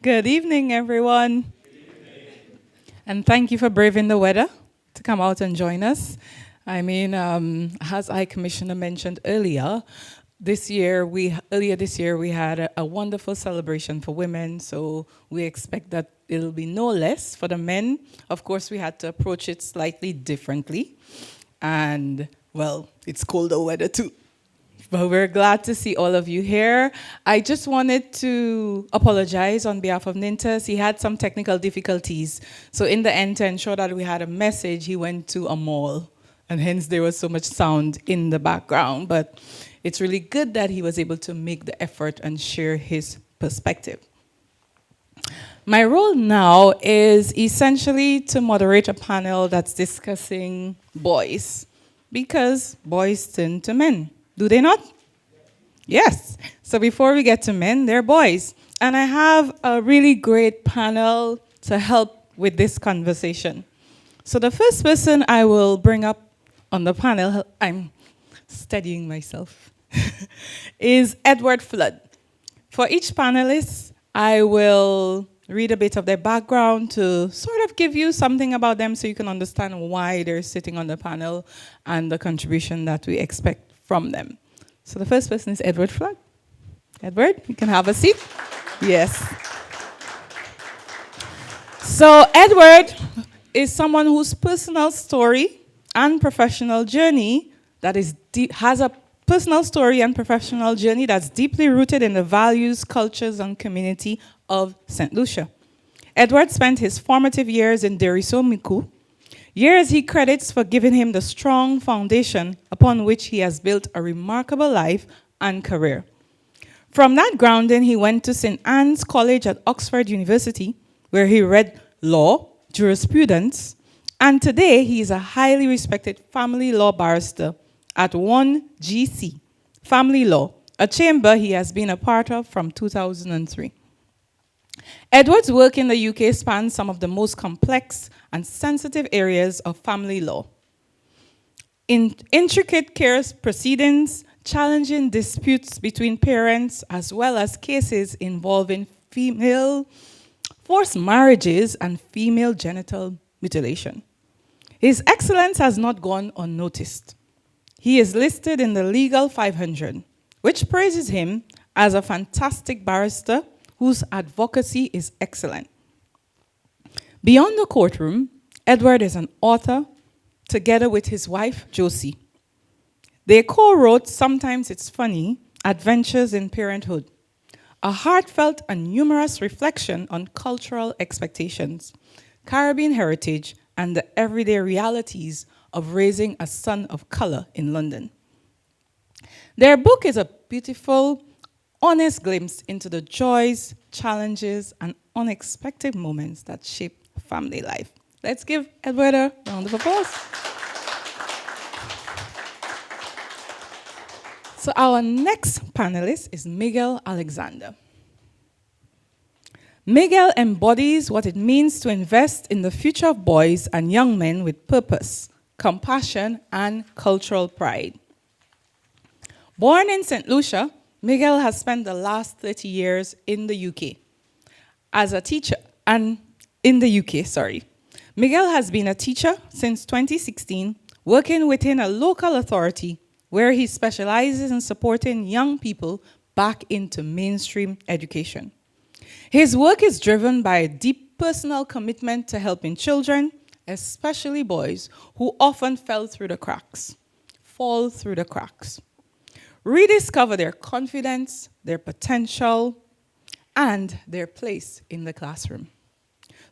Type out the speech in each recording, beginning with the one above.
Good evening, everyone. And thank you for braving the weather to come out and join us. As High Commissioner mentioned earlier, earlier this year, we had a wonderful celebration for women. So we expect that it'll be no less for the men. Of course, we had to approach it slightly differently. And, well, it's colder weather too. But we're glad to see all of you here. I just wanted to apologize on behalf of Nintas. He had some technical difficulties. So in the end, to ensure that we had a message, he went to a mall. And hence there was so much sound in the background. But it's really good that he was able to make the effort and share his perspective. My role now is essentially to moderate a panel that's discussing boys. Because boys turn to men. Do they not? Yes. So before we get to men, they're boys. And I have a really great panel to help with this conversation. So the first person I will bring up on the panel, I'm studying myself, is Edward Flood. For each panelist, I will read a bit of their background to sort of give you something about them so you can understand why they're sitting on the panel and the contribution that we expect from them. So the first person is Edward Flood. Edward, you can have a seat. Yes. So Edward is someone whose personal story and professional journey has a personal story and professional journey that's deeply rooted in the values, cultures, and community of Saint Lucia. Edward spent his formative years in Derisomiku, years he credits for giving him the strong foundation upon which he has built a remarkable life and career. From that grounding, he went to St. Anne's College at Oxford University, where he read law, jurisprudence, and today he is a highly respected family law barrister at 1GC, Family Law, a chamber he has been a part of from 2003. Edward's work in the UK spans some of the most complex and sensitive areas of family law. In intricate case proceedings, challenging disputes between parents, as well as cases involving female forced marriages and female genital mutilation. His excellence has not gone unnoticed. He is listed in the Legal 500, which praises him as a fantastic barrister whose advocacy is excellent. Beyond the courtroom, Edward is an author, together with his wife, Josie. They co-wrote Sometimes It's Funny, Adventures in Parenthood, a heartfelt and humorous reflection on cultural expectations, Caribbean heritage, and the everyday realities of raising a son of color in London. Their book is a beautiful, honest glimpse into the joys, challenges, and unexpected moments that shape family life. Let's give Edward a round of applause. So our next panelist is Miguel Alexander. Miguel embodies what it means to invest in the future of boys and young men with purpose, compassion, and cultural pride. Born in Saint Lucia, Miguel has spent the last 30 years in the UK as a teacher, and in the UK, sorry. Miguel has been a teacher since 2016, working within a local authority where he specializes in supporting young people back into mainstream education. His work is driven by a deep personal commitment to helping children, especially boys, who often fall through the cracks, rediscover their confidence, their potential, and their place in the classroom.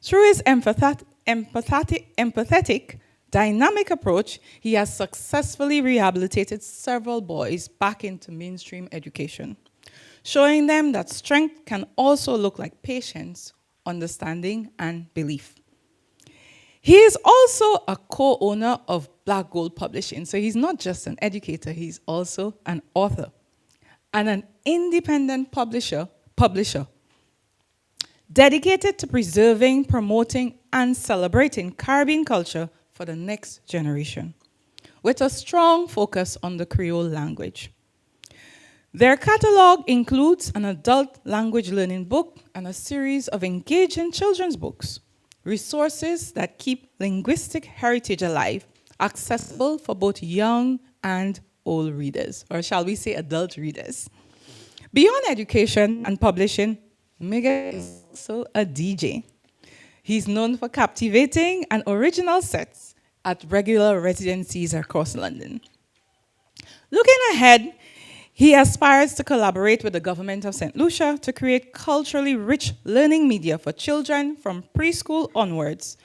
Through his empathetic, dynamic approach, he has successfully rehabilitated several boys back into mainstream education, showing them that strength can also look like patience, understanding, and belief. He is also a co-owner of Black Gold Publishing, so he's not just an educator, he's also an author and an independent publisher dedicated to preserving, promoting, and celebrating Caribbean culture for the next generation, with a strong focus on the Creole language. Their catalog includes an adult language learning book and a series of engaging children's books, resources that keep linguistic heritage alive, accessible for both young and old readers, or shall we say adult readers. Beyond education and publishing, Miguel is also a DJ. He's known for captivating and original sets at regular residencies across London. Looking ahead, he aspires to collaborate with the government of St. Lucia to create culturally rich learning media for children from preschool onwards,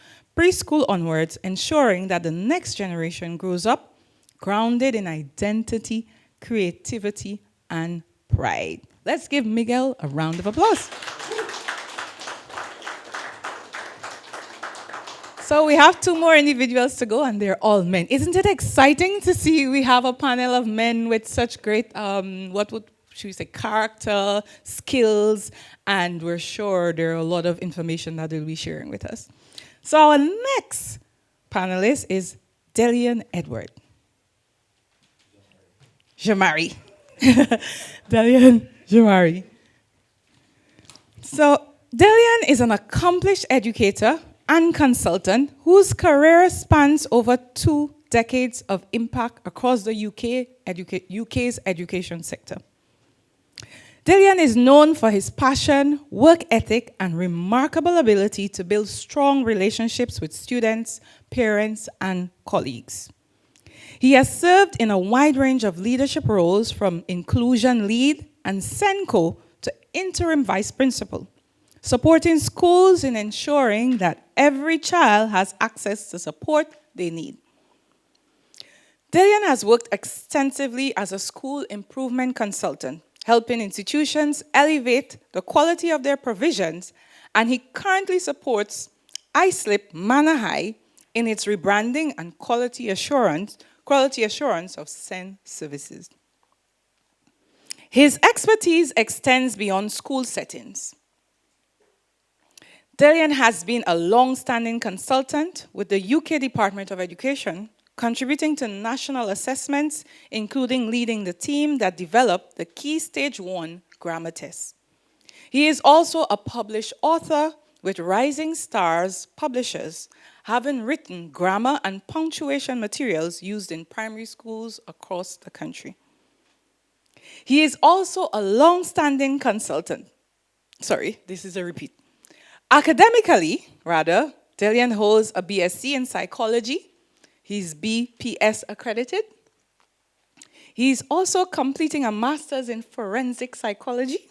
ensuring that the next generation grows up grounded in identity, creativity, and pride. Let's give Miguel a round of applause. So we have two more individuals to go, and they're all men. Isn't it exciting to see we have a panel of men with such great, character, skills, and we're sure there are a lot of information that they'll be sharing with us. So our next panelist is Delian Edward. Jamari. Delian Jamari. So Delian is an accomplished educator and consultant whose career spans over 2 decades of impact across the UK's education sector. Delian is known for his passion, work ethic, and remarkable ability to build strong relationships with students, parents, and colleagues. He has served in a wide range of leadership roles from inclusion lead and SENCO to interim vice principal, supporting schools in ensuring that every child has access to support they need. Delian has worked extensively as a school improvement consultant, helping institutions elevate the quality of their provisions, and he currently supports iSlip Manor High in its rebranding and quality assurance of SEN services. His expertise extends beyond school settings. Delian has been a long-standing consultant with the UK Department of Education, contributing to national assessments, including leading the team that developed the Key Stage 1 grammar test. He is also a published author with Rising Stars Publishers, having written grammar and punctuation materials used in primary schools across the country. He is also a long-standing consultant. Sorry, this is a repeat. Academically, Delian holds a BSc in psychology. He's BPS accredited. He's also completing a master's in forensic psychology.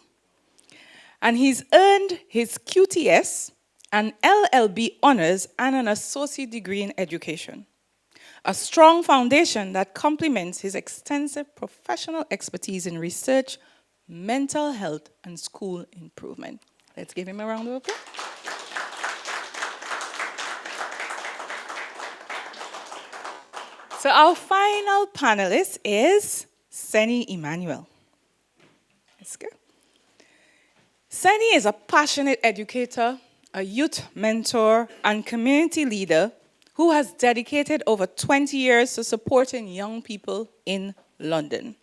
And he's earned his QTS, an LLB honors, and an associate degree in education. A strong foundation that complements his extensive professional expertise in research, mental health, and school improvement. Let's give him a round of applause. So our final panelist is Senie Emmanuel. Let's go. Senie is a passionate educator, a youth mentor, and community leader who has dedicated over 20 years to supporting young people in London.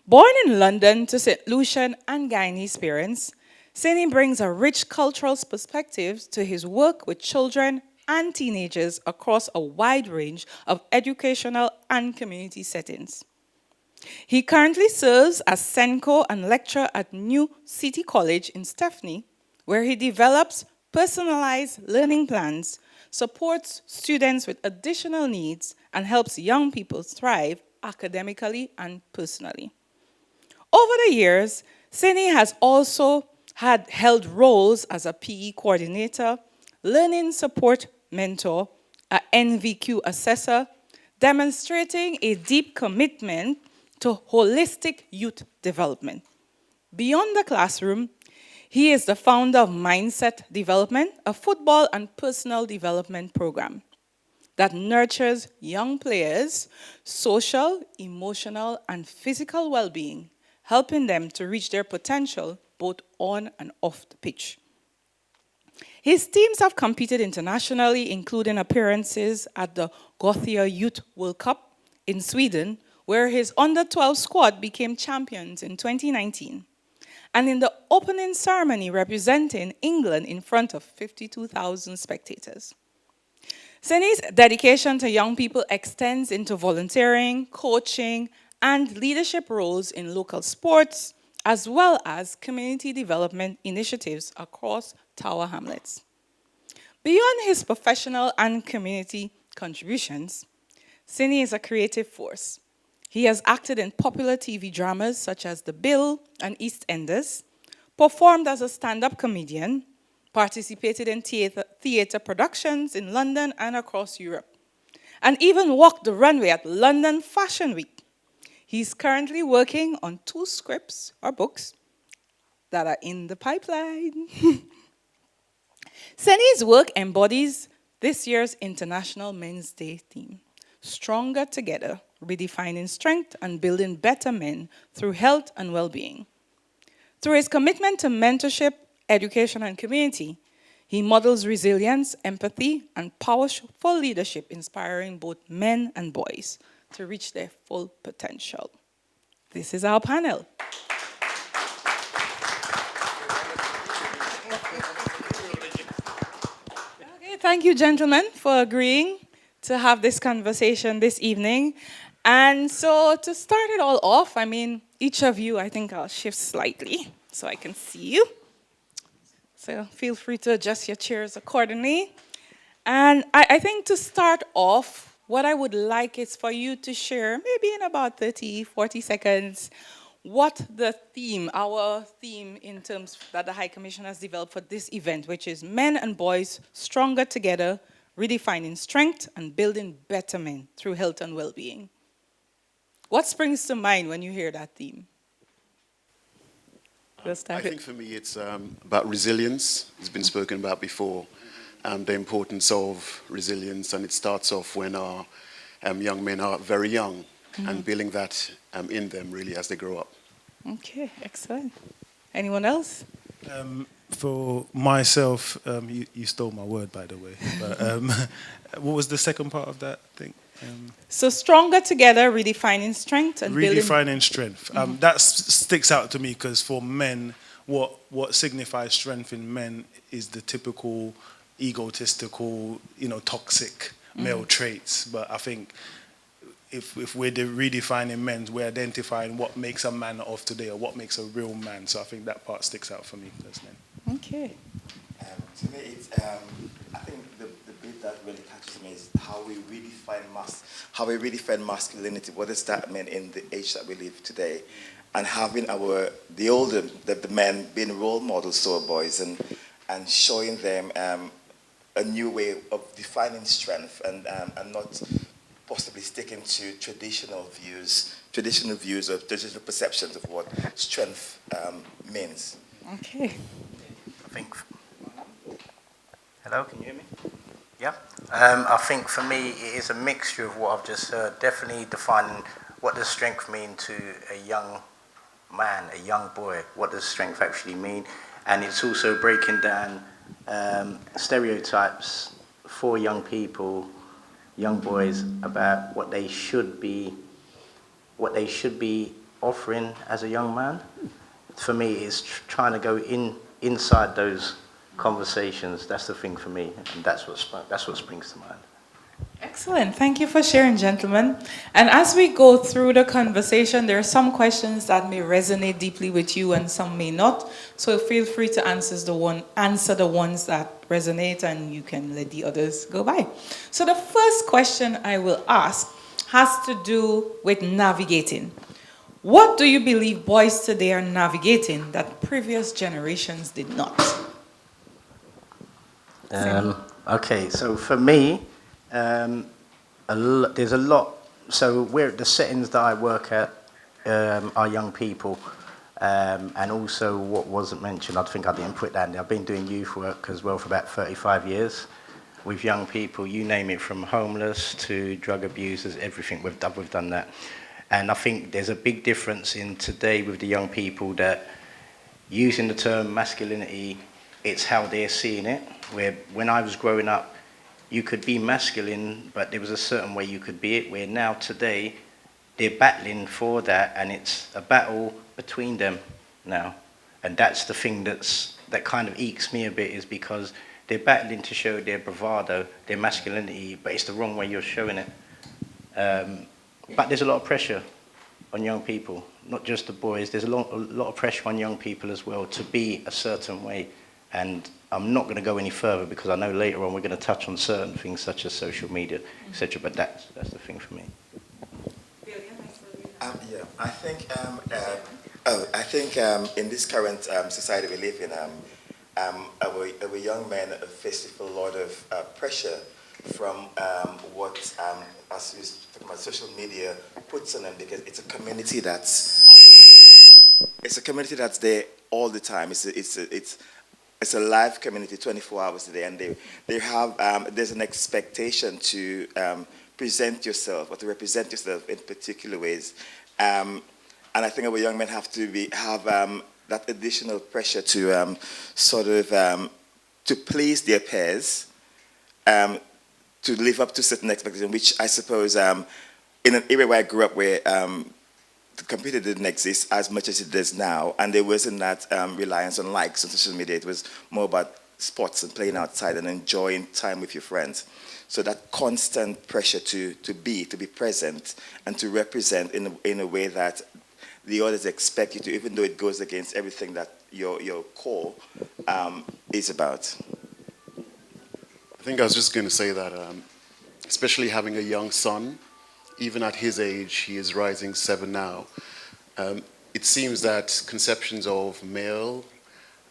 Born in London to St. Lucian and Guyanese parents, Senie brings a rich cultural perspective to his work with children and teenagers across a wide range of educational and community settings. He currently serves as SENCO and lecturer at New City College in Stepney, where he develops personalized learning plans, supports students with additional needs, and helps young people thrive academically and personally. Over the years, Senie has also held roles as a PE coordinator, learning support mentor, an NVQ assessor, demonstrating a deep commitment to holistic youth development. Beyond the classroom, he is the founder of Mindset Development, a football and personal development program that nurtures young players' social, emotional, and physical well-being, helping them to reach their potential both on and off the pitch. His teams have competed internationally, including appearances at the Gothia Youth World Cup in Sweden, where his under-12 squad became champions in 2019, and in the opening ceremony representing England in front of 52,000 spectators. Senie's dedication to young people extends into volunteering, coaching, and leadership roles in local sports, as well as community development initiatives across Tower Hamlets. Beyond his professional and community contributions, Senie is a creative force. He has acted in popular TV dramas such as The Bill and EastEnders, performed as a stand-up comedian, participated in theater productions in London and across Europe, and even walked the runway at London Fashion Week. He's currently working on 2 scripts or books that are in the pipeline. Senie's work embodies this year's International Men's Day theme, Stronger Together, Redefining Strength and Building Better Men Through Health and Wellbeing. Through his commitment to mentorship, education, and community, he models resilience, empathy, and powerful leadership, inspiring both men and boys to reach their full potential. This is our panel. Okay, thank you, gentlemen, for agreeing to have this conversation this evening. And so to start it all off, I mean, each of you, I think I'll shift slightly so I can see you. So feel free to adjust your chairs accordingly. And I think to start off, what I would like is for you to share, maybe in about 30, 40 seconds, what the theme, our theme in terms that the High Commission has developed for this event, which is Men and Boys Stronger Together, Redefining Strength and Building Better Men Through Health and Wellbeing. What springs to mind when you hear that theme? I think for me it's about resilience. It's been spoken about before, the importance of resilience, and it starts off when our young men are very young, and building that in them really as they grow up. Okay, excellent. Anyone else? For myself, you stole my word, by the way. But what was the second part of that thing? So Stronger Together, Redefining Strength and Redefining Strength. That sticks out to me because for men, what signifies strength in men is the typical egotistical, toxic male traits. But I think if we're redefining men, we're identifying what makes a man of today or what makes a real man. So I think that part sticks out for me personally. Okay. To me, it's, I think the bit that really catches me is how we redefine masculinity. What does that mean in the age that we live today? And having the men being role models to our boys and showing them a new way of defining strength and not possibly sticking to traditional views or traditional perceptions of what strength means. Okay. I think. Hello, can you hear me? Yeah. I think for me it is a mixture of what I've just heard. Definitely defining what does strength mean to a young man, a young boy. What does strength actually mean? And it's also breaking down stereotypes for young people, young boys, about what they should be offering as a young man. For me, it's trying to go inside those conversations. That's the thing for me, and that's what springs to mind. Excellent. Thank you for sharing, gentlemen. And as we go through the conversation, there are some questions that may resonate deeply with you and some may not. So feel free to answer the ones that resonate, and you can let the others go by. So the first question I will ask has to do with navigating. What do you believe boys today are navigating that previous generations did not? Okay, so for me, there's a lot. So the settings that I work at are young people, and also what wasn't mentioned, I think I didn't put that in there. I've been doing youth work as well for about 35 years with young people, you name it, from homeless to drug abusers, everything. We've done that. And I think there's a big difference in today with the young people that using the term masculinity, it's how they're seeing it. Where when I was growing up, you could be masculine, but there was a certain way you could be it, where now today, they're battling for that, and it's a battle between them now. And that's the thing that kind of ekes me a bit, is because they're battling to show their bravado, their masculinity, but it's the wrong way you're showing it. But there's a lot of pressure on young people, not just the boys. There's a lot of pressure on young people as well to be a certain way. And I'm not going to go any further because I know later on we're going to touch on certain things such as social media, etc. But that's the thing for me. Yeah, I think in this current society we live in, our young men face a lot of pressure from what, as we talk about, social media puts on them, because it's a community that's there all the time. It's a live community, 24 hours a day, and they have there's an expectation to present yourself or to represent yourself in particular ways, and I think our young men have that additional pressure to to please their peers, to live up to certain expectations, which I suppose in an era where I grew up, where the computer didn't exist as much as it does now, and there wasn't that reliance on likes on social media. It was more about sports and playing outside and enjoying time with your friends. So that constant pressure to be present and to represent in a way that the others expect you to, even though it goes against everything that your core is about. I think I was just going to say that, especially having a young son, even at his age, he is rising 7 now. It seems that conceptions of male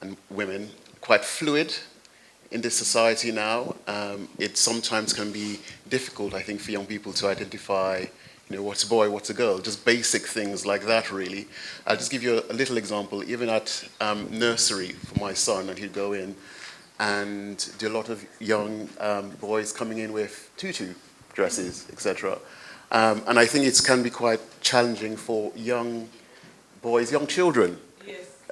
and women are quite fluid in this society now. It sometimes can be difficult, I think, for young people to identify, what's a boy, what's a girl, just basic things like that, really. I'll just give you a little example. Even at nursery for my son, and he'd go in, and there are a lot of young boys coming in with tutu dresses, etc. And I think it can be quite challenging for young boys, young children,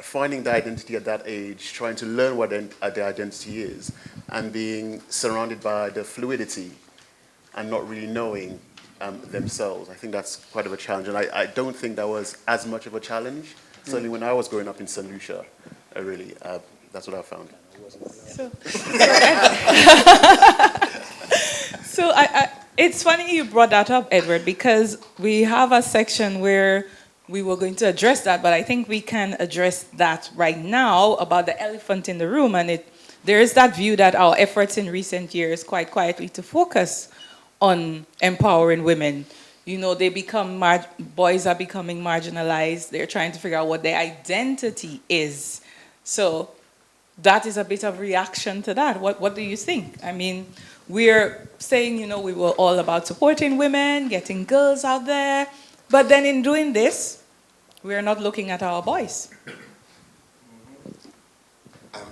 finding their identity at that age, trying to learn what their identity is, and being surrounded by the fluidity and not really knowing themselves. I think that's quite of a challenge, and I don't think that was as much of a challenge, certainly when I was growing up in Saint Lucia, really. That's what I found. So it's funny you brought that up, Edward, because we have a section where we were going to address that, but I think we can address that right now about the elephant in the room. And there is that view that our efforts in recent years, quite quietly, to focus on empowering women. Boys are becoming marginalized. They're trying to figure out what their identity is. So that is a bit of reaction to that. What do you think? I mean, we're saying, we were all about supporting women, getting girls out there, but then in doing this, we're not looking at our boys.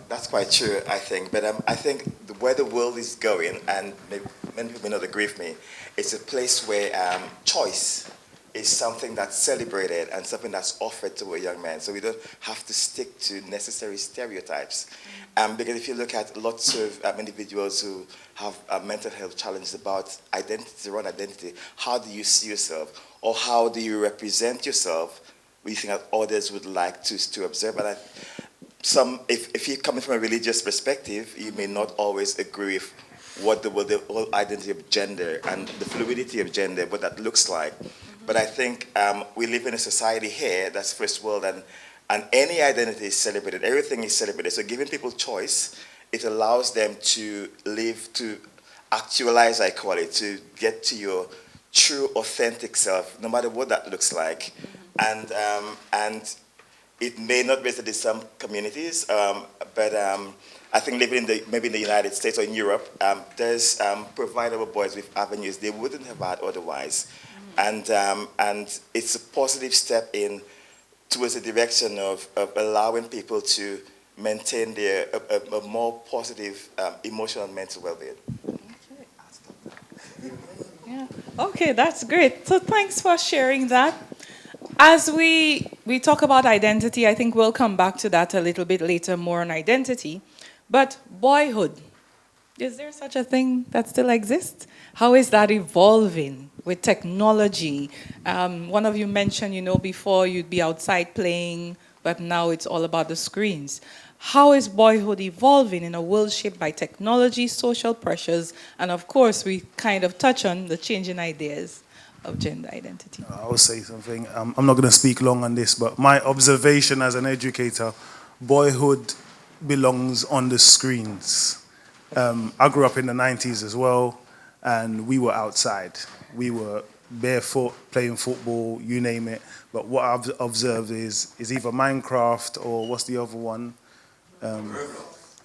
That's quite true, I think. But I think where the world is going, and many people may not agree with me, it's a place where choice is something that's celebrated and something that's offered to a young man. So we don't have to stick to necessary stereotypes. Because if you look at lots of individuals who have mental health challenges about identity, their own identity, how do you see yourself? Or how do you represent yourself? We think that others would like to observe. And if you're coming from a religious perspective, you may not always agree with what the whole identity of gender and the fluidity of gender, what that looks like. But I think we live in a society here that's first world, and any identity is celebrated. Everything is celebrated. So giving people choice, it allows them to live, to actualize, I call it, to get to your true, authentic self, no matter what that looks like. And it may not be in some communities, but I think living maybe in the United States or in Europe, there's provided our boys with avenues they wouldn't have had otherwise. And it's a positive step towards the direction of allowing people to maintain a more positive emotional and mental well-being. Yeah. Okay, that's great. So thanks for sharing that. As we talk about identity, I think we'll come back to that a little bit later, more on identity. But boyhood, Is there such a thing that still exists? How is that evolving with technology? One of you mentioned, before you'd be outside playing, but now it's all about the screens. How is boyhood evolving in a world shaped by technology, social pressures, and of course, we kind of touch on the changing ideas of gender identity? I will say something. I'm not going to speak long on this, but my observation as an educator, boyhood belongs on the screens. I grew up in the 90s as well, and we were outside. We were barefoot, playing football, you name it. But what I've observed is either Minecraft or what's the other one?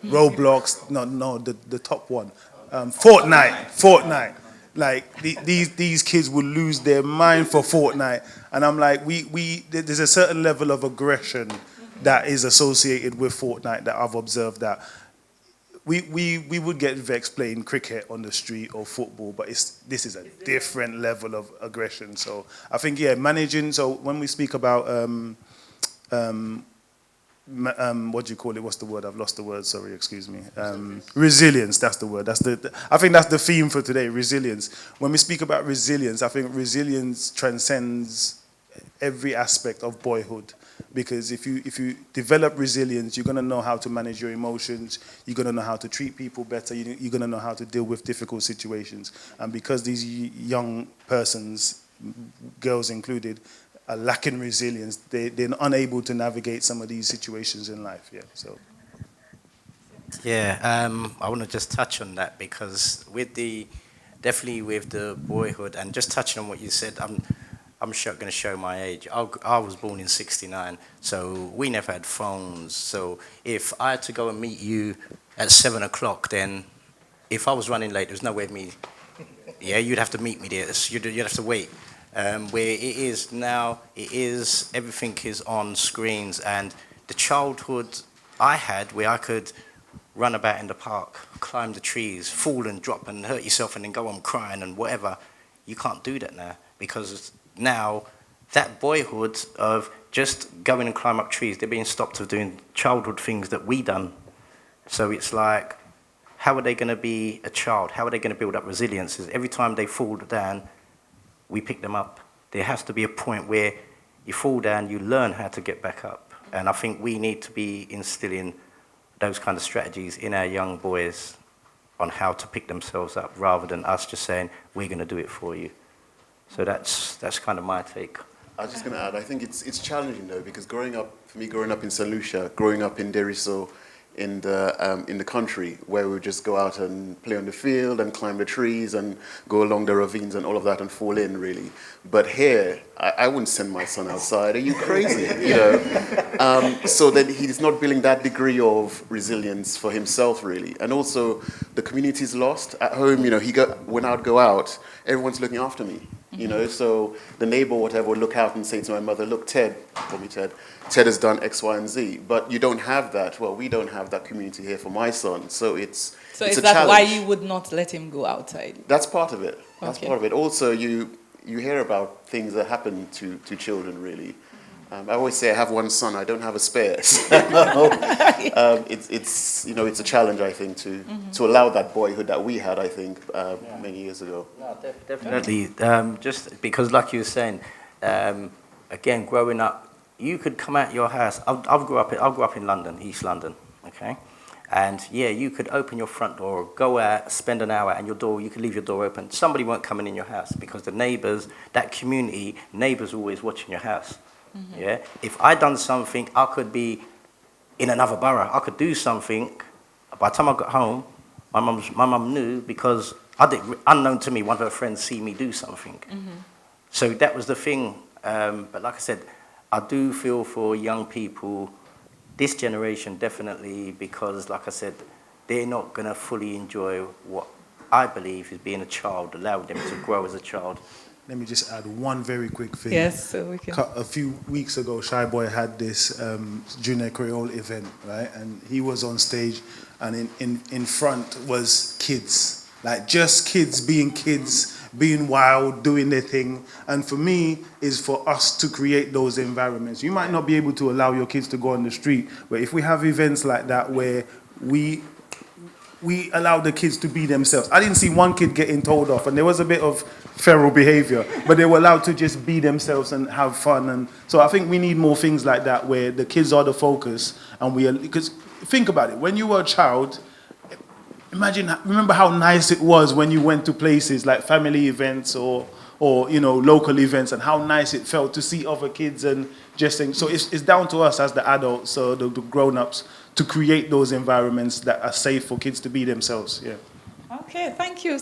Roblox. No, the top one. Fortnite. Like these kids will lose their mind for Fortnite, and I'm like, there's a certain level of aggression that is associated with Fortnite that I've observed that. We would get vexed playing cricket on the street or football, but this is a different level of aggression. So I think, managing. So when we speak about what do you call it? What's the word? I've lost the word. Sorry, excuse me. Resilience. That's the word. I think that's the theme for today. Resilience. When we speak about resilience, I think resilience transcends every aspect of boyhood. Because if you develop resilience, you're going to know how to manage your emotions. You're going to know how to treat people better. You're going to know how to deal with difficult situations. And because these young persons, girls included, are lacking resilience, they're unable to navigate some of these situations in life. Yeah. So. Yeah, I want to just touch on that because definitely with the boyhood, and just touching on what you said, I'm going to show my age. I was born in '69, so we never had phones. So if I had to go and meet you at 7 o'clock, then if I was running late, there's no way of me. Yeah, you'd have to meet me there. You'd have to wait. Where it is now, everything is on screens. And the childhood I had, where I could run about in the park, climb the trees, fall and drop and hurt yourself, and then go on crying and whatever, you can't do that now because now that boyhood of just going and climb up trees, they're being stopped of doing childhood things that we done. So it's like, how are they going to be a child? How are they going to build up resilience? Every time they fall down, we pick them up. There has to be a point where you fall down, you learn how to get back up. And I think we need to be instilling those kind of strategies in our young boys on how to pick themselves up rather than us just saying, we're going to do it for you. So that's kind of my take. I was just going to add, I think it's challenging though, because growing up in Saint Lucia, growing up in Deriso, in the country, where we would just go out and play on the field and climb the trees and go along the ravines and all of that and fall in, really. But here, I wouldn't send my son outside. Are you crazy? So that he's not building that degree of resilience for himself, really. And also, the community's lost. At home, when I'd go out, everyone's looking after me. So the neighbor, whatever, would look out and say to my mother, look, Ted has done X, Y, and Z. But you don't have that. Well, we don't have that community here for my son. So it's So it's is a that challenge. why you would not let him go outside? That's part of it. That's Okay. part of it. Also, you hear about things that happen to children, really. I always say I have one son, I don't have a spare. So, it's a challenge, I think, to allow that boyhood that we had, I think, many years ago. No, definitely. Just because, like you were saying, again, growing up, you could come out your house. I grew up in London, East London, okay? And yeah, you could open your front door, go out, spend an hour, and you could leave your door open. Somebody weren't coming in your house because the neighbours, that community, neighbours always watching your house. Mm-hmm. Yeah. If I'd done something, I could be in another borough. I could do something. By the time I got home, my mum knew because unknown to me, one of her friends see me do something. Mm-hmm. So that was the thing. But like I said, I do feel for young people, this generation definitely, because like I said, they're not going to fully enjoy what I believe is being a child, allow them to grow as a child. Let me just add one very quick thing. Yes, so we can. A few weeks ago, Shy Boy had this Junior Creole event, right? And he was on stage, and in front was kids, like just kids, being wild, doing their thing. And for me, is for us to create those environments. You might not be able to allow your kids to go on the street, but if we have events like that where we we allowed the kids to be themselves. I didn't see one kid getting told off, and there was a bit of feral behavior, but they were allowed to just be themselves and have fun. And so I think we need more things like that, where the kids are the focus, and because think about it, when you were a child, remember how nice it was when you went to places like family events or local events, and how nice it felt to see other kids and just think. So it's down to us as the adults, so the grown-ups, to create those environments that are safe for kids to be themselves. Yeah. Okay, thank you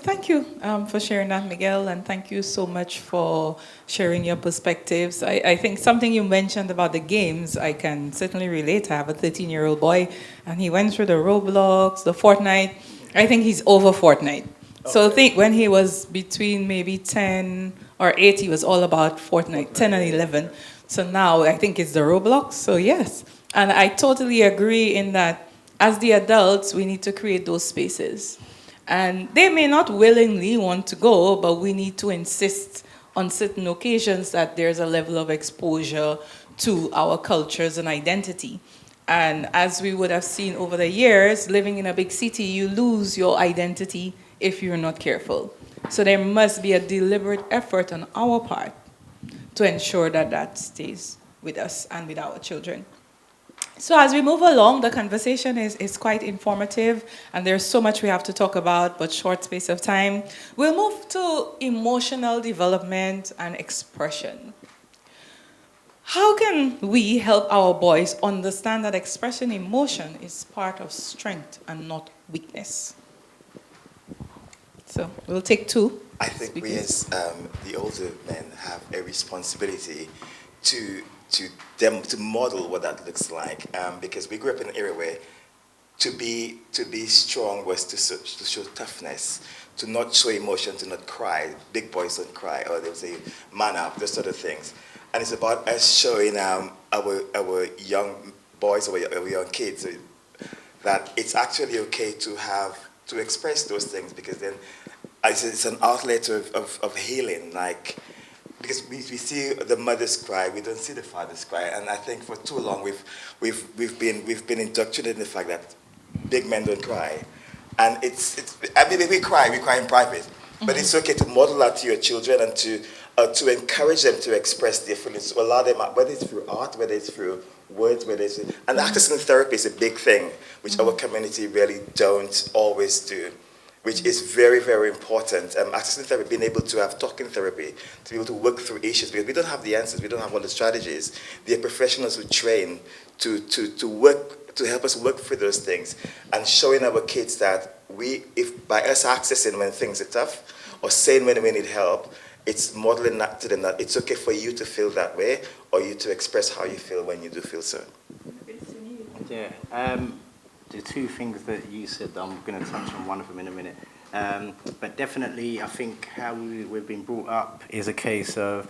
for sharing that, Miguel, and thank you so much for sharing your perspectives. I think something you mentioned about the games, I can certainly relate. I have a 13-year-old boy, and he went through the Roblox, the Fortnite. I think he's over Fortnite. Okay. So I think when he was between maybe 10 or 8, he was all about Fortnite, 10 and 11. So now I think it's the Roblox, so yes. And I totally agree in that as the adults, we need to create those spaces. And they may not willingly want to go, but we need to insist on certain occasions that there's a level of exposure to our cultures and identity. And as we would have seen over the years, living in a big city, you lose your identity if you're not careful. So there must be a deliberate effort on our part to ensure that that stays with us and with our children. So as we move along, the conversation is quite informative, and there's so much we have to talk about, but short space of time. We'll move to emotional development and expression. How can we help our boys understand that expressing emotion is part of strength and not weakness? So we'll take two. I think we as the older men have a responsibility to model what that looks like, because we grew up in an era where to be strong was to show toughness, to not show emotion, to not cry. Big boys don't cry, or they'll say man up, those sort of things. And it's about us showing our young boys or our young kids that it's actually okay to express those things, because then it's an outlet of healing, like. Because we see the mothers cry, we don't see the fathers cry, and I think for too long we've been indoctrinated in the fact that big men don't cry, and I mean we cry in private, but it's okay to model that to your children and to encourage them to express their feelings, to allow them, whether it's through art, whether it's through words, and accessing therapy is a big thing, which our community really don't always do, which is very, very important. Accessing therapy, being able to have talking therapy, to be able to work through issues, because we don't have the answers, we don't have all the strategies. There are professionals who train to help us work through those things, and showing our kids that if by us accessing when things are tough, or saying when we need help, it's modeling that to them that it's okay for you to feel that way, or you to express how you feel when you do feel so. Yeah. The two things that you said, I'm going to touch on one of them in a minute. But definitely, I think how we've been brought up is a case of,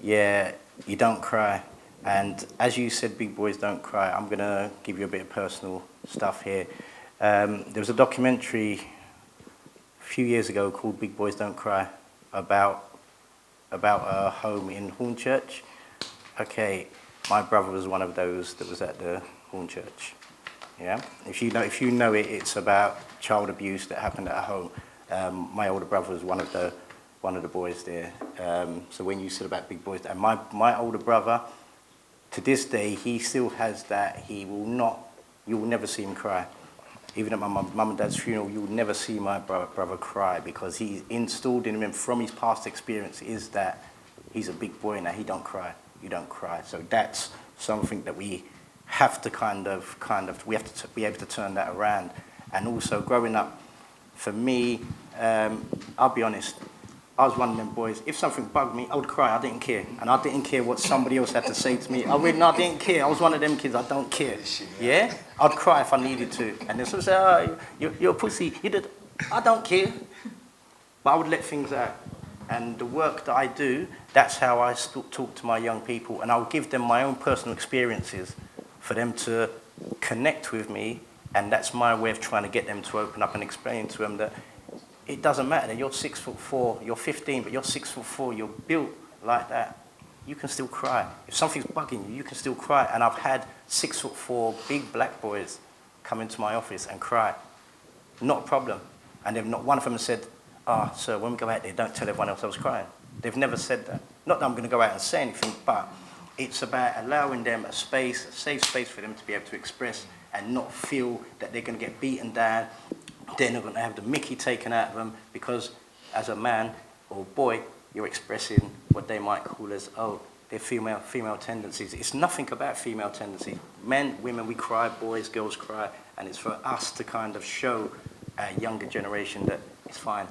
yeah, you don't cry. And as you said, big boys don't cry. I'm going to give you a bit of personal stuff here. There was a documentary a few years ago called Big Boys Don't Cry about a home in Hornchurch. Okay, my brother was one of those that was at the Hornchurch. Yeah, if you know it, it's about child abuse that happened at home. My older brother was one of the boys there. So when you said about big boys, and my older brother, to this day, he still has that. You will never see him cry. Even at my mum and dad's funeral, you will never see my brother cry, because he installed in him from his past experience is that he's a big boy now. He don't cry. You don't cry. So that's something that we have to we have to be able to turn that around. And also growing up, for me, I'll be honest, I was one of them boys. If something bugged me, I would cry. I didn't care. And I didn't care what somebody else had to say to me. I didn't care. I was one of them kids, I don't care. Yeah? I'd cry if I needed to. And then someone say, oh, you're a pussy. You did. I don't care. But I would let things out. And the work that I do, that's how I talk to my young people. And I'll give them my own personal experiences for them to connect with me, and that's my way of trying to get them to open up and explain to them that it doesn't matter that you're 6'4", you're 15, but you're 6'4", you're built like that. You can still cry. If something's bugging you, you can still cry. And I've had 6'4" big black boys come into my office and cry. not a problem. And not one of them said, sir, when we go out there, don't tell everyone else I was crying. They've never said that. Not that I'm going to go out and say anything, but it's about allowing them a space, a safe space for them to be able to express and not feel that they're going to get beaten down. They're not going to have the mickey taken out of them because as a man or boy, you're expressing what they might call as, their female tendencies. It's nothing about female tendencies. Men, women, we cry, boys, girls cry, and it's for us to kind of show our younger generation that it's fine.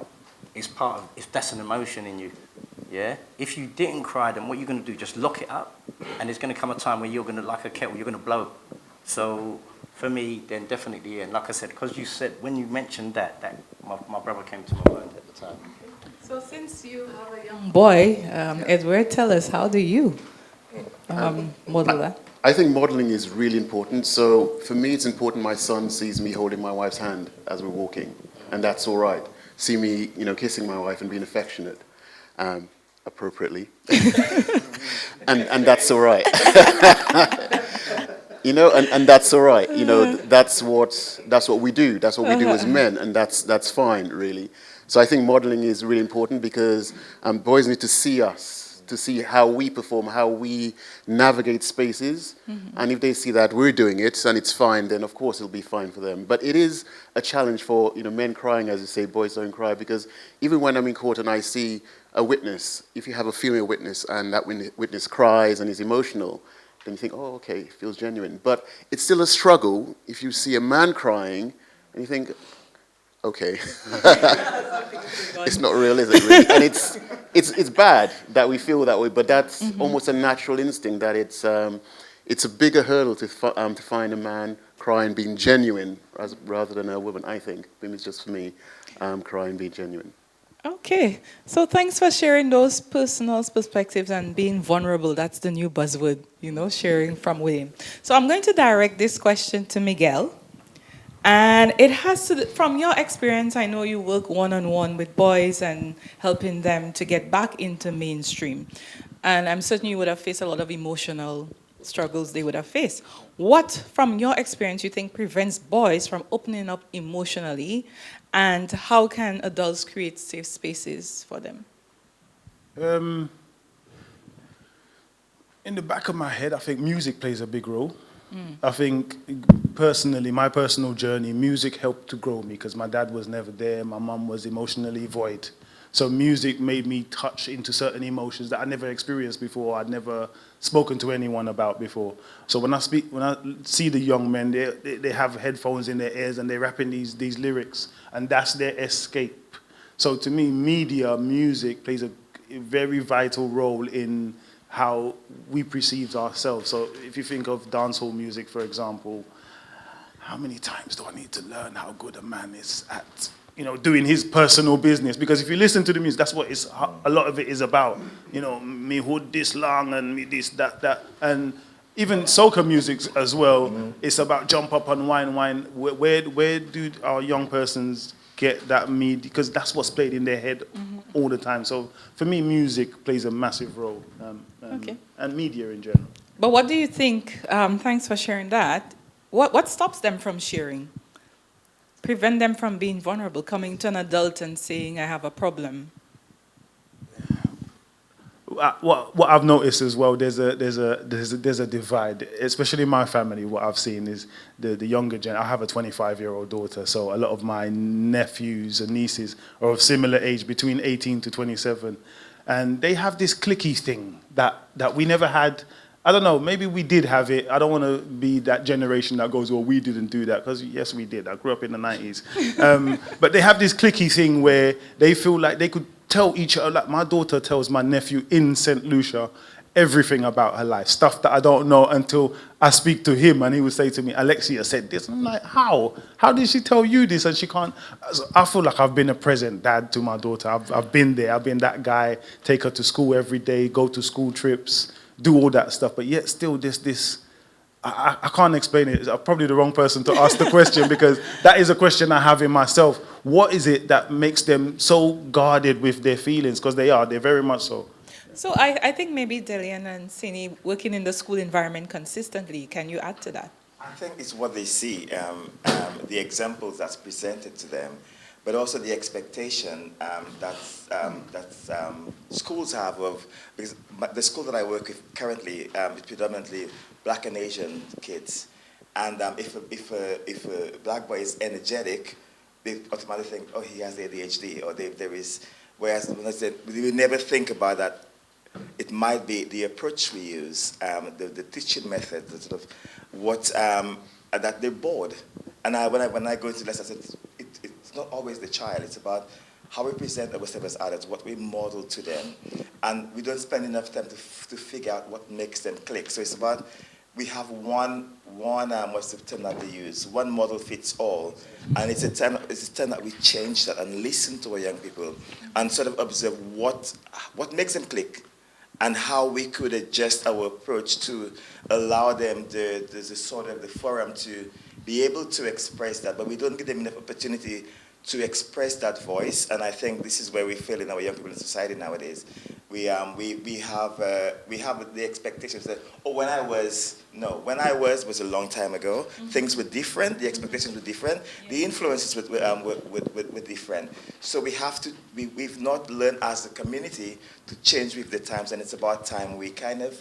It's part of, if that's an emotion in you, yeah? If you didn't cry, then what you're going to do, just lock it up, and there's going to come a time where you're going to, like a kettle, you're going to blow. So for me, then definitely, and like I said, because you said, when you mentioned that my brother came to my mind at the time. So since you have a young boy, Edward, tell us, how do you model that? I think modeling is really important. So for me, it's important my son sees me holding my wife's hand as we're walking, and that's all right. See me, kissing my wife and being affectionate, appropriately, and that's all right. And that's all right. That's what we do. That's what we do as men, and that's fine, really. So I think modeling is really important because boys need to see us, to see how we perform, how we navigate spaces. Mm-hmm. And if they see that we're doing it and it's fine, then of course it'll be fine for them. But it is a challenge for men crying, as you say, boys don't cry, because even when I'm in court and I see a witness, if you have a female witness and that witness cries and is emotional, then you think, oh, okay, it feels genuine. But it's still a struggle if you see a man crying and you think, okay, it's not real, is it? Really? And it's bad that we feel that way, but that's almost a natural instinct that it's a bigger hurdle to find a man crying being genuine rather than a woman. I think, maybe it's just for me, crying being genuine. Okay, so thanks for sharing those personal perspectives and being vulnerable. That's the new buzzword, sharing from within. So I'm going to direct this question to Miguel. And it has to, from your experience, I know you work one-on-one with boys and helping them to get back into mainstream. And I'm certain you would have faced a lot of emotional struggles they would have faced. What, from your experience, you think prevents boys from opening up emotionally? And how can adults create safe spaces for them? In the back of my head, I think music plays a big role. I think personally, my personal journey, music helped to grow me because my dad was never there. My mum was emotionally void. So music made me touch into certain emotions that I never experienced before. I'd never spoken to anyone about before. So when I see the young men, they have headphones in their ears and they're rapping these lyrics, and that's their escape. So to me, music plays a very vital role in how we perceive ourselves. So if you think of dancehall music, for example, how many times do I need to learn how good a man is at, doing his personal business? Because if you listen to the music, that's what a lot of it is about. Me hood this long and me this, that. And even soca music as well, it's about jump up and wine. Where do our young persons get that because that's what's played in their head all the time. So for me, music plays a massive role, and media in general. But what do you think, thanks for sharing that, what stops them from sharing? Prevent them from being vulnerable, coming to an adult and saying, I have a problem? What I've noticed as well, there's a divide, especially in my family. What I've seen is the younger gen. I have a 25-year-old daughter, so a lot of my nephews and nieces are of similar age, between 18 to 27, and they have this cliquey thing that we never had. I don't know, maybe we did have it. I don't want to be that generation that goes, well, we didn't do that, because yes, we did. I grew up in the 90s. But they have this cliquey thing where they feel like they could tell each other, like my daughter tells my nephew in Saint Lucia everything about her life, stuff that I don't know until I speak to him, and he would say to me, Alexia said this. And I'm like, how? How did she tell you this? And she can't. I feel like I've been a present dad to my daughter. I've been there. I've been that guy, take her to school every day, go to school trips, do all that stuff. But yet still this I can't explain it. I'm probably the wrong person to ask the question, because that is a question I have in myself. What is it that makes them so guarded with their feelings? Because they're very much so. So I think maybe Delian and Senie working in the school environment consistently. Can you add to that? I think it's what they see, the examples that's presented to them, but also the expectation that schools have of, because the school that I work with currently is predominantly Black and Asian kids, and if a Black boy is energetic, they automatically think, oh, he has ADHD, or there is, whereas when I said, we never think about that. It might be the approach we use, the teaching method, the sort of what that they're bored. And when I go into lessons, I said it's not always the child. It's about how we present ourselves as adults, what we model to them, and we don't spend enough time to figure out what makes them click. So it's about we have one what's the term that they use? One model fits all, and it's a time that we change that and listen to our young people and sort of observe what makes them click, and how we could adjust our approach to allow them the sort of the forum to be able to express that, but we don't give them enough opportunity to express that voice. And I think this is where we fail in our young people in society nowadays. We have the expectations that, oh, when I was a long time ago. Mm-hmm. Things were different. The expectations were different. Yeah. The influences were different. So we've not learned as a community to change with the times, and it's about time we kind of,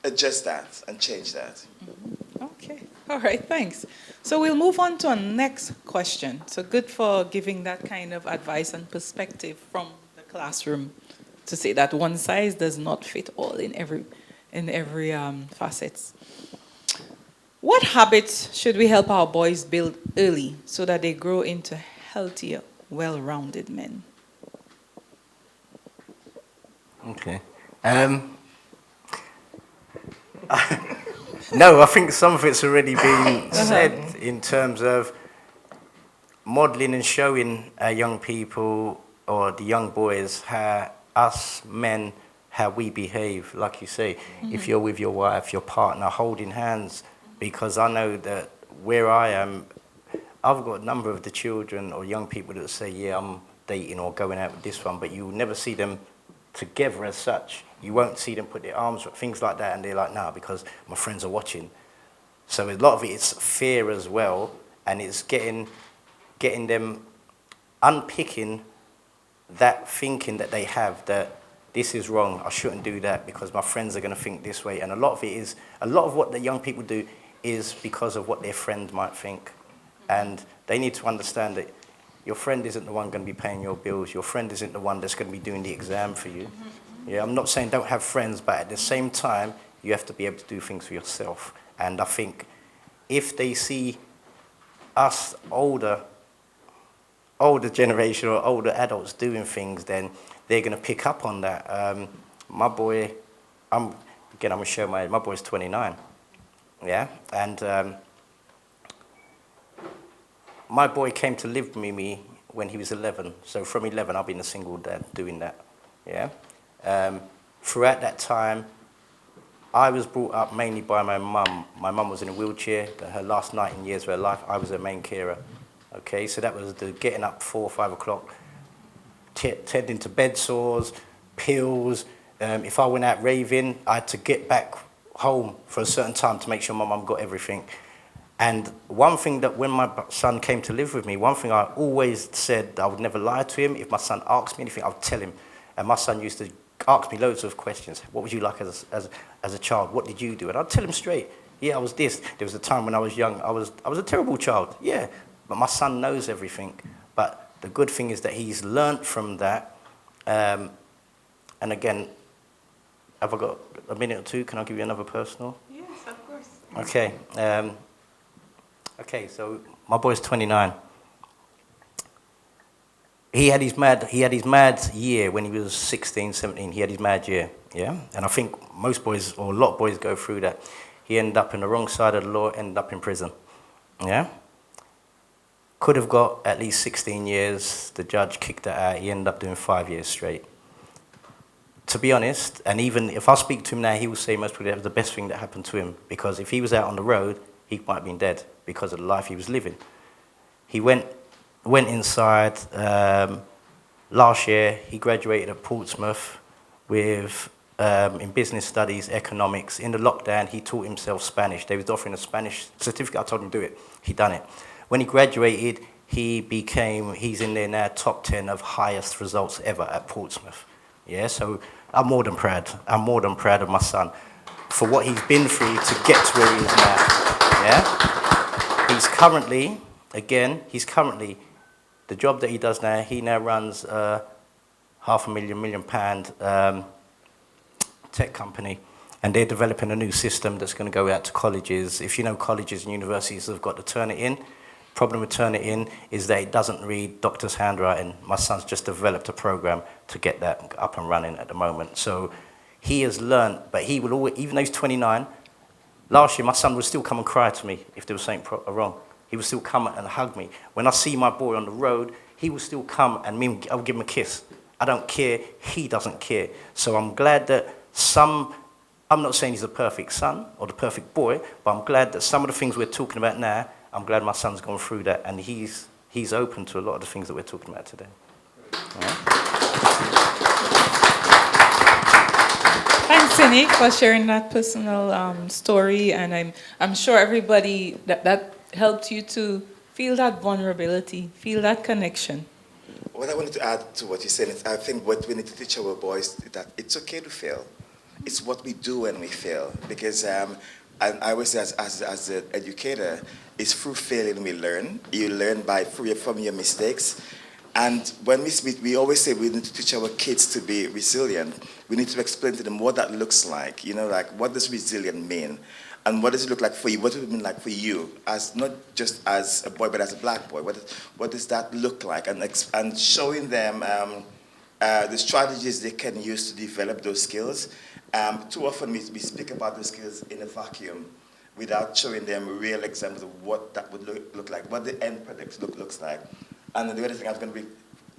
adjust that and change that. Mm-hmm. Okay. All right. Thanks. So we'll move on to our next question. So good for giving that kind of advice and perspective from the classroom, to say that one size does not fit all in every facets. What habits should we help our boys build early so that they grow into healthier, well-rounded men? Okay. No, I think some of it's already been said in terms of modeling and showing our young people or the young boys how us men, how we behave, like you say. Mm-hmm. If you're with your wife, your partner, holding hands, because I know that where I am, I've got a number of the children or young people that say, yeah, I'm dating or going out with this one, but you'll never see them together as such. You won't see them put their arms up, things like that, and they're like, nah, because my friends are watching. So a lot of it is fear as well, and it's getting them unpicking that thinking that they have that this is wrong, I shouldn't do that because my friends are going to think this way. And a lot of what the young people do is because of what their friend might think. And they need to understand that your friend isn't the one going to be paying your bills. Your friend isn't the one that's going to be doing the exam for you. Yeah, I'm not saying don't have friends, but at the same time, you have to be able to do things for yourself. And I think if they see us older generation or older adults doing things, then they're going to pick up on that. My boy, I'm going to show my boy's 29. Yeah, and my boy came to live with me when he was 11. So from 11, I've been a single dad doing that. Yeah. Throughout that time, I was brought up mainly by my mum. My mum was in a wheelchair. Her last 19 years of her life, I was her main carer. Okay, so that was the getting up 4 or 5 o'clock, tending to bed sores, pills. If I went out raving, I had to get back home for a certain time to make sure my mum got everything. And one thing that when my son came to live with me, one thing I always said, I would never lie to him. If my son asked me anything, I would tell him. And my son used to ask me loads of questions. What was you like as a child? What did you do? And I'd tell him straight. Yeah, I was this. There was a time when I was young, I was a terrible child. Yeah, but my son knows everything. But the good thing is that he's learnt from that. And again, have I got a minute or two? Can I give you another personal? Yes, of course. Okay. Okay, so my boy's 29. He had his mad year when he was 16, 17. He had his mad year, yeah? And I think most boys, or a lot of boys, go through that. He ended up in the wrong side of the law, ended up in prison, yeah? Could have got at least 16 years. The judge kicked that out. He ended up doing 5 years straight. To be honest, and even if I speak to him now, he will say most probably that was the best thing that happened to him, because if he was out on the road, he might have been dead because of the life he was living. He went inside. Last year, he graduated at Portsmouth with in business studies, economics. In the lockdown, he taught himself Spanish. They was offering a Spanish certificate. I told him to do it. He done it. When he graduated, he's in there now, top 10 of highest results ever at Portsmouth. Yeah, so I'm more than proud. I'm more than proud of my son for what he's been through to get to where he is now. Yeah, he's currently, the job that he does now, he now runs £500,000 £1 million tech company, and they're developing a new system that's going to go out to colleges. If you know, colleges and universities have got to turn it in. Problem with turn it in is that it doesn't read doctor's handwriting. My son's just developed a program to get that up and running at the moment. So he has learned, but he will always, even though he's 29, last year my son would still come and cry to me if there was something wrong. He would still come and hug me. When I see my boy on the road, he will still come and I'll give him a kiss. I don't care, he doesn't care. So I'm glad that I'm not saying he's a perfect son or the perfect boy, but I'm glad that some of the things we're talking about now, I'm glad my son's gone through that, and he's open to a lot of the things that we're talking about today. All right. Thanks, Senie, for sharing that personal story, and I'm sure everybody that helped you to feel that vulnerability, feel that connection. What I wanted to add to what you said is I think what we need to teach our boys is that it's okay to fail. It's what we do when we fail. Because and I always say as an educator, it's through failing we learn. You learn from your mistakes. And when we always say we need to teach our kids to be resilient. We need to explain to them what that looks like. You know, like what does resilient mean? And what does it look like for you? What does it mean like for you, as not just as a boy, but as a black boy? What does that look like? And showing them the strategies they can use to develop those skills. Too often we speak about those skills in a vacuum without showing them real examples of what that would look like, what the end product looks like. And the other thing I was going to be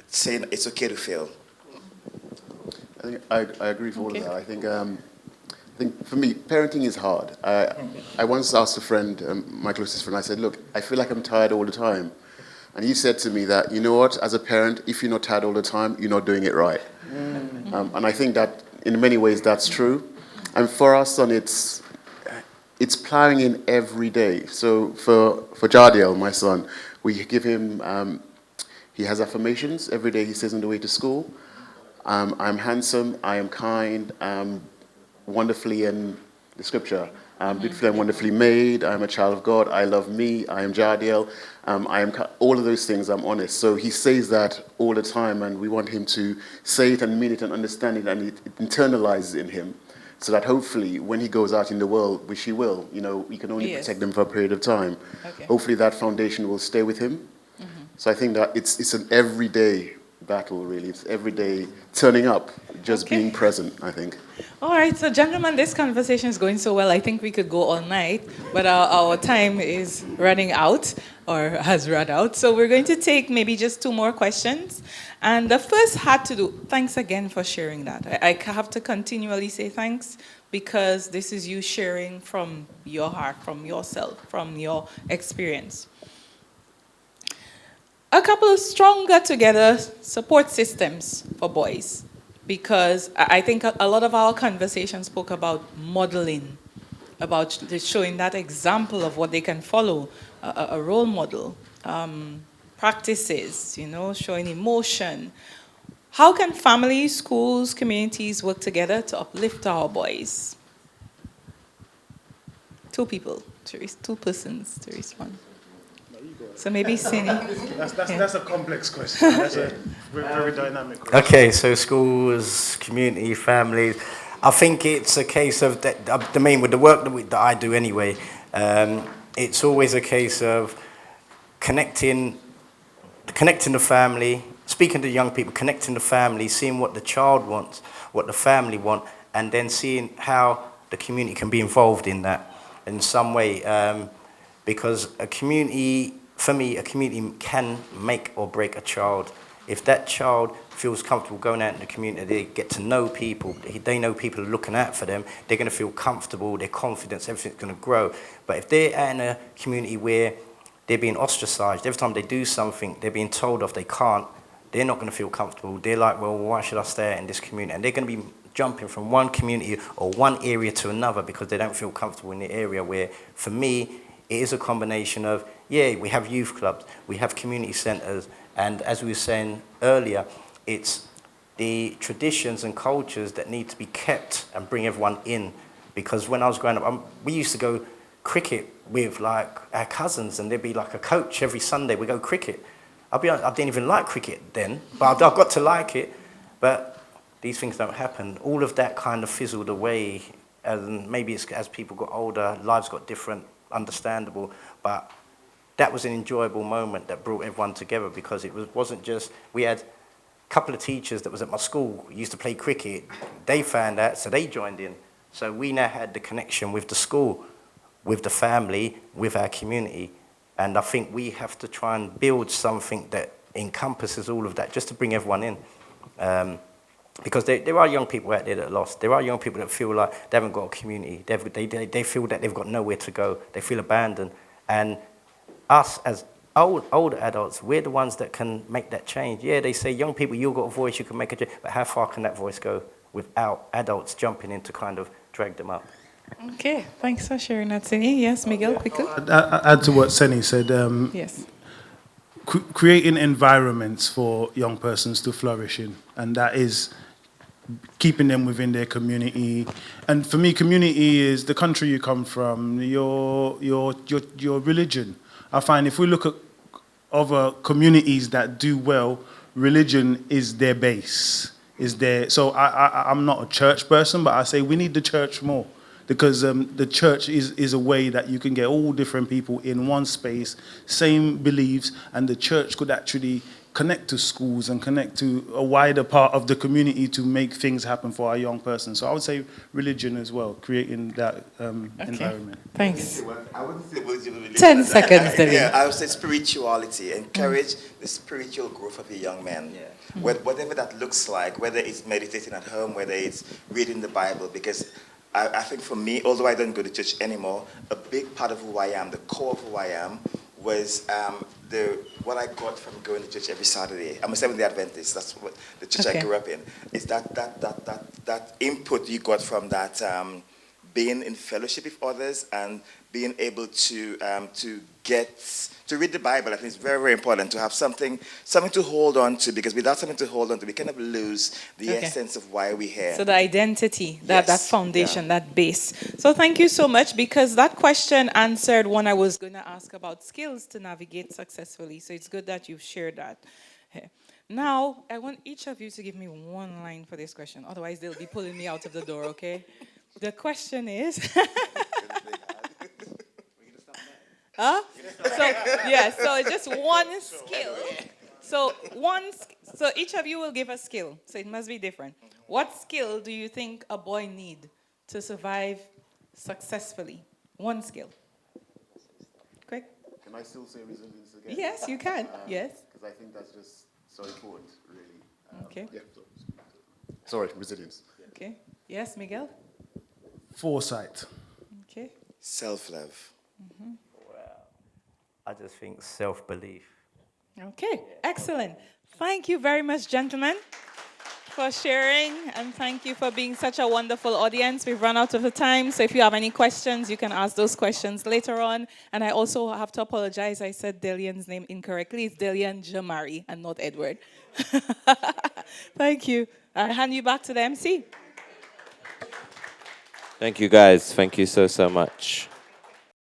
saying, it's okay to fail. I think I agree with all of that. I think for me, parenting is hard. I once asked a friend, my closest friend, I said, look, I feel like I'm tired all the time. And he said to me that, you know what, as a parent, if you're not tired all the time, you're not doing it right. And I think that in many ways that's true. And for our son, it's plowing in every day. So for Jardiel, my son, we give him, he has affirmations every day he says on the way to school. I'm handsome, I am kind, wonderfully in the scripture. Beautifully and wonderfully made, I'm a child of God, I love me, I am Jardiel, all of those things, I'm honest. So he says that all the time, and we want him to say it and mean it and understand it, and it internalizes in him, so that hopefully when he goes out in the world, which he will, you know, we can only protect them for a period of time. Okay. Hopefully that foundation will stay with him. So I think that it's an everyday battle, really. It's every day turning up, just being present, I think. All right, so gentlemen, this conversation is going so well. I think we could go all night, but our time is running out, or has run out. So we're going to take maybe just 2 more questions. And the first had to do, thanks again for sharing that. I have to continually say thanks, because this is you sharing from your heart, from yourself, from your experience. A couple of stronger together support systems for boys, because I think a lot of our conversation spoke about modeling, about showing that example of what they can follow, a role model, practices, you know, showing emotion. How can families, schools, communities work together to uplift our boys? 2 people, 2 persons to respond. So maybe Senie. That's a complex question. That's a very dynamic question. Okay, so schools, community, families. I think it's a case of, with the work that I do anyway, it's always a case of connecting the family, speaking to young people, connecting the family, seeing what the child wants, what the family want, and then seeing how the community can be involved in that in some way. Because a community can make or break a child. If that child feels comfortable going out in the community, they get to know people, they know people are looking out for them, they're going to feel comfortable, their confidence, everything's going to grow. But if they're in a community where they're being ostracized, every time they do something, they're being told off, they can't, they're not going to feel comfortable. They're like, well, why should I stay in this community? And they're going to be jumping from one community or one area to another because they don't feel comfortable in the area, where for me it is a combination of, yeah, we have youth clubs, we have community centres, and as we were saying earlier, it's the traditions and cultures that need to be kept and bring everyone in. Because when I was growing up, we used to go cricket with like our cousins, and there'd be like a coach every Sunday. We go cricket. I'll be honest, I didn't even like cricket then, but I've got to like it. But these things don't happen. All of that kind of fizzled away, and maybe it's as people got older, lives got different, understandable. But that was an enjoyable moment that brought everyone together, because it wasn't just, we had a couple of teachers that was at my school who used to play cricket. They found out, so they joined in. So we now had the connection with the school, with the family, with our community. And I think we have to try and build something that encompasses all of that, just to bring everyone in. Because there are young people out there that are lost. There are young people that feel like they haven't got a community. They feel that they've got nowhere to go. They feel abandoned. And us as older adults, we're the ones that can make that change. Yeah, they say, young people, you've got a voice, you can make a change. But how far can that voice go without adults jumping in to kind of drag them up? Okay, thanks for sharing that, Senie. Yes, Miguel, quickly. Add to what Senie said. Yes. Creating environments for young persons to flourish in, and that is keeping them within their community. And for me, community is the country you come from, your religion. I find if we look at other communities that do well, religion is their base. So I'm not a church person, but I say we need the church more, because the church is a way that you can get all different people in one space, same beliefs, and the church could actually connect to schools and connect to a wider part of the community to make things happen for our young person. So I would say religion as well, creating that environment. Thanks. I wouldn't say religion. 10 seconds, David. Yeah, I would say spirituality. Encourage the spiritual growth of your young men. Yeah. Whatever that looks like, whether it's meditating at home, whether it's reading the Bible, because I think for me, although I don't go to church anymore, a big part of who I am, the core of who I am, was what I got from going to church every Saturday. I'm a Seventh-day Adventist. That's what the church I grew up in. Is that input you got from that being in fellowship with others and being able to read the Bible. I think it's very, very important to have something to hold on to, because without something to hold on to, we kind of lose the essence of why we're here. So the identity, that foundation, that base. So thank you so much, because that question answered one I was going to ask about skills to navigate successfully. So it's good that you've shared that. Now, I want each of you to give me one line for this question. Otherwise, they'll be pulling me out of the door, okay? The question is... So just one skill. So each of you will give a skill. So it must be different. What skill do you think a boy need to survive successfully? One skill. Quick. Can I still say resilience again? Yes, you can. Yes. Because I think that's just so important, really. Okay. Yeah. Sorry, resilience. Okay. Yes, Miguel? Foresight. Okay. Self-love. Mm-hmm. I just think self-belief. Okay, excellent. Thank you very much, gentlemen, for sharing, and thank you for being such a wonderful audience. We've run out of the time, so if you have any questions, you can ask those questions later on. And I also have to apologize, I said Delian's name incorrectly. It's Delian Jamari and not Edward. Thank you. I hand you back to the MC. Thank you, guys. Thank you so much.